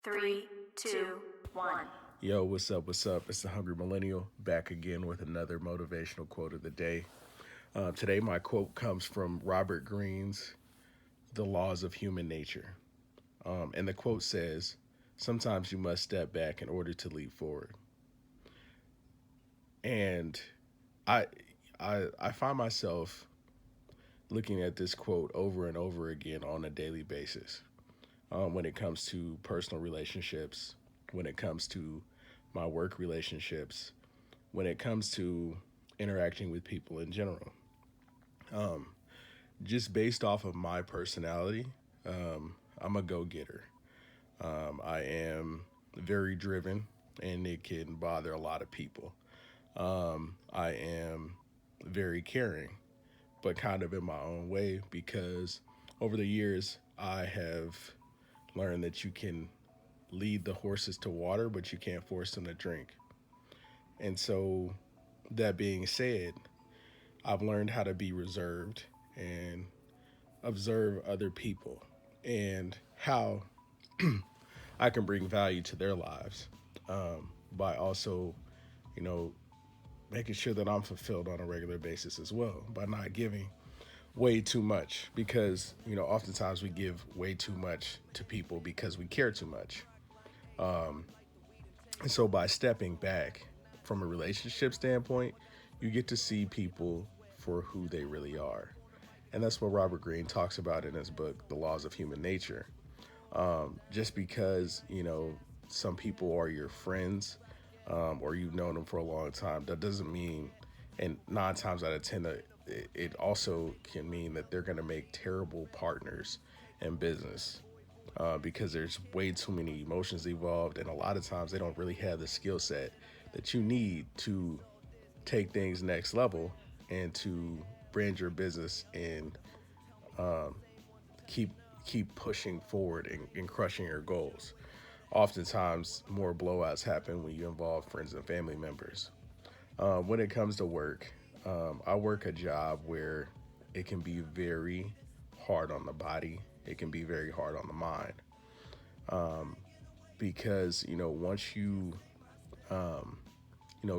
Three, two, one. Yo, what's up? What's up? It's the Hungry Millennial back again with another motivational quote of the day. Today, my quote comes from Robert Greene's The Laws of Human Nature. And the quote says, "Sometimes you must step back in order to leap forward." And I, I find myself looking at this quote over and over again on a daily basis when it comes to personal relationships, when it comes to my work relationships, when it comes to interacting with people in general. Um, just based off of my personality, I'm a go getter. I am very driven, and it can bother a lot of people. I am very caring, but kind of in my own way because over the years, I have learned that you can lead the horses to water, but you can't force them to drink. And so, that being said, I've learned how to be reserved and observe other people and how I can bring value to their lives by also, you know, making sure that I'm fulfilled on a regular basis as well by not giving way too much because, oftentimes we give way too much to people because we care too much. And so by stepping back from a relationship standpoint, you get to see people for who they really are. And that's what Robert Greene talks about in his book, The Laws of Human Nature. Just because, some people are your friends or you've known them for a long time, that doesn't mean, and 9 times out of 10, that it also can mean that they're going to make terrible partners in business because there's way too many emotions involved. And a lot of times they don't really have the skill set that you need to take things next level and to brand your business and keep keep pushing forward and crushing your goals. Oftentimes, more blowouts happen when you involve friends and family members. When it comes to work, I work a job where it can be very hard on the body. It can be very hard on the mind because once you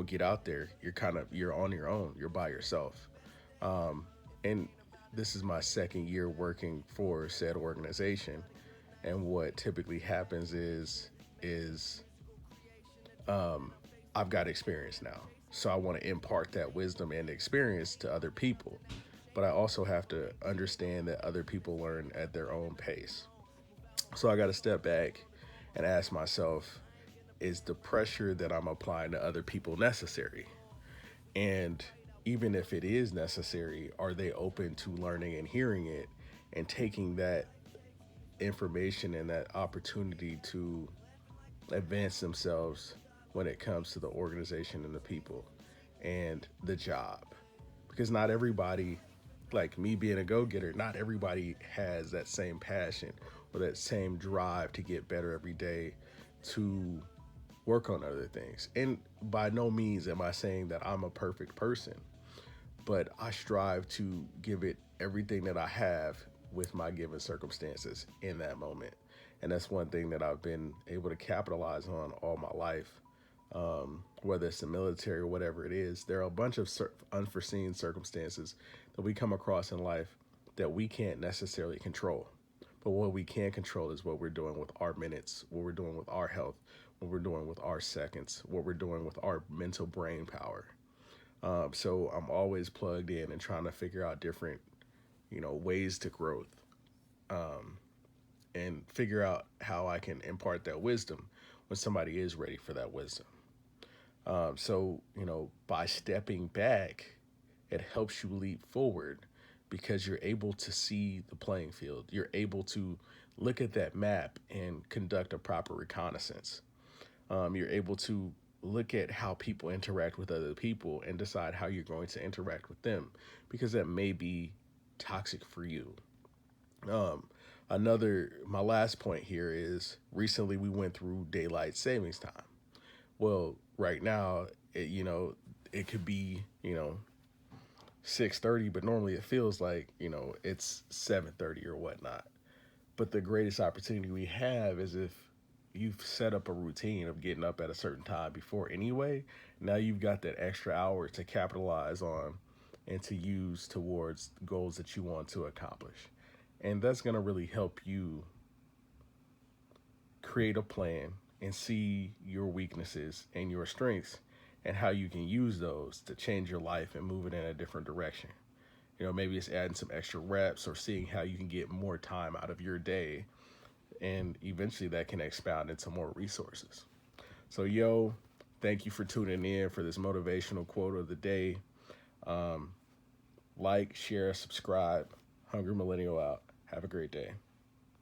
get out there, you're on your own. You're by yourself, and this is my second year working for said organization. And what typically happens is I've got experience now. So I want to impart that wisdom and experience to other people. But I also have to understand that other people learn at their own pace. So I got to step back and ask myself, is the pressure that I'm applying to other people necessary? And even if it is necessary, are they open to learning and hearing it and taking that information and that opportunity to advance themselves when it comes to the organization and the people and the job? Because not everybody, like me being a go getter, not everybody has that same passion or that same drive to get better every day, to work on other things. And by no means am I saying that I'm a perfect person, but I strive to give it everything that I have with my given circumstances in that moment. And that's one thing that I've been able to capitalize on all my life. Whether it's the military or whatever it is, there are a bunch of unforeseen circumstances that we come across in life that we can't necessarily control. But what we can control is what we're doing with our minutes, what we're doing with our health, what we're doing with our seconds, what we're doing with our mental brain power. So I'm always plugged in and trying to figure out different, ways to growth and figure out how I can impart that wisdom when somebody is ready for that wisdom. So, by stepping back, it helps you leap forward because you're able to see the playing field. You're able to look at that map and conduct a proper reconnaissance. You're able to look at how people interact with other people and decide how you're going to interact with them because that may be toxic for you. Um, my last point here is recently we went through daylight savings time. Well, right now, it could be, 6:30, but normally it feels like, it's 7:30 or whatnot. But the greatest opportunity we have is if you've set up a routine of getting up at a certain time before anyway. Now you've got that extra hour to capitalize on and to use towards goals that you want to accomplish. And that's going to really help you create a plan and see your weaknesses and your strengths and how you can use those to change your life and move it in a different direction. You know, maybe it's adding some extra reps or seeing how you can get more time out of your day. And eventually that can expound into more resources. So, thank you for tuning in for this motivational quote of the day. Like, share, subscribe. Hungry Millennial out. Have a great day.